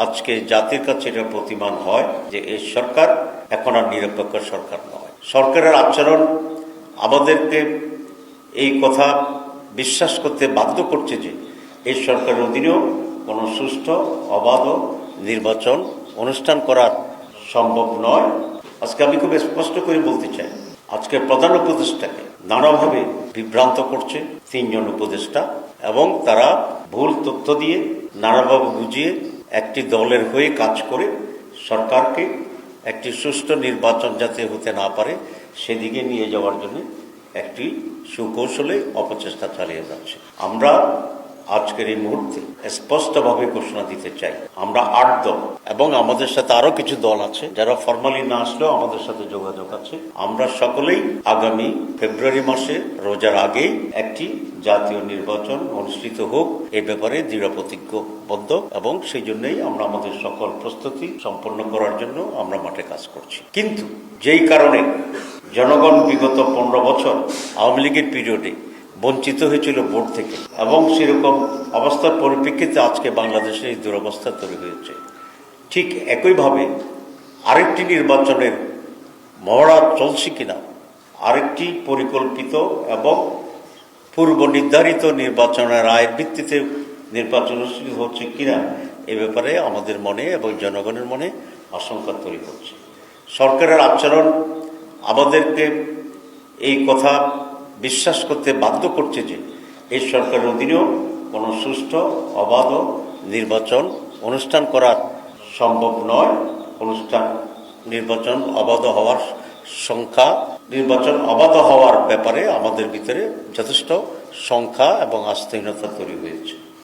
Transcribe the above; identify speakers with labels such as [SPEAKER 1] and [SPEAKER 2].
[SPEAKER 1] আজকে জাতির কাছে এটা প্রতিমান হয় যে এই সরকার এখন আর নিরপেক্ষ সরকার নয়। সরকারের আচরণ আমাদেরকে এই কথা বিশ্বাস করতে বাধ্য করছে যে এই সরকারের অধীনেও কোনো সুষ্ঠু অবাধ নির্বাচন অনুষ্ঠান করা সম্ভব নয়। আজকে আমি খুব স্পষ্ট করে বলতে চাই, আজকের প্রধান উপদেষ্টাকে নানাভাবে বিভ্রান্ত করছে 3 জন উপদেষ্টা, এবং তারা ভুল তথ্য দিয়ে নানাভাবে বুঝিয়ে একটি দলের হয়ে কাজ করে সরকারকে একটি সুষ্ঠু নির্বাচন যাতে হতে না পারে সেদিকে নিয়ে যাওয়ার জন্য একটি সুকৌশলে অপচেষ্টা চালিয়ে যাচ্ছে। আমরা আজকের এই মুহূর্তে স্পষ্টভাবে ঘোষণা দিতে চাই, আমরা 8 দল এবং আমাদের সাথে আরো কিছু দল আছে যারা ফরমালি না আসলেও আমাদের সাথে যোগাযোগ আছে। আমরা সকলেই আগামী ফেব্রুয়ারি মাসে রোজার আগেই একটি জাতীয় নির্বাচন অনুষ্ঠিত হোক এই ব্যাপারে দৃঢ় প্রতিজ্ঞবদ্ধ, এবং সেই জন্যই আমরা আমাদের সকল প্রস্তুতি সম্পন্ন করার জন্য আমরা মাঠে কাজ করছি। কিন্তু যেই কারণে জনগণ বিগত 15 বছর আওয়ামী লীগের পিরিয়ডে বঞ্চিত হয়েছিল ভোট থেকে, এবং সেরকম অবস্থার পরিপ্রেক্ষিতে আজকে বাংলাদেশে এই দুরবস্থা তৈরি হয়েছে, ঠিক একইভাবে আরেকটি নির্বাচনের মহড়া চলছে কিনা, আরেকটি পরিকল্পিত এবং পূর্ব নির্ধারিত নির্বাচনের রায়ের ভিত্তিতে নির্বাচন অনুষ্ঠিত হচ্ছে কিনা এ ব্যাপারে আমাদের মনে এবং জনগণের মনে আশঙ্কা তৈরি হচ্ছে। সরকারের আচরণ আমাদেরকে এই কথা বিশ্বাস করতে বাধ্য করছে যে এই সরকারের অধীনেও কোনো সুষ্ঠু অবাধ নির্বাচন অনুষ্ঠান করা সম্ভব নয়। নির্বাচন অবাধ হওয়ার ব্যাপারে আমাদের ভিতরে যথেষ্ট সংখ্যা এবং আস্থাহীনতা তৈরি হয়েছে।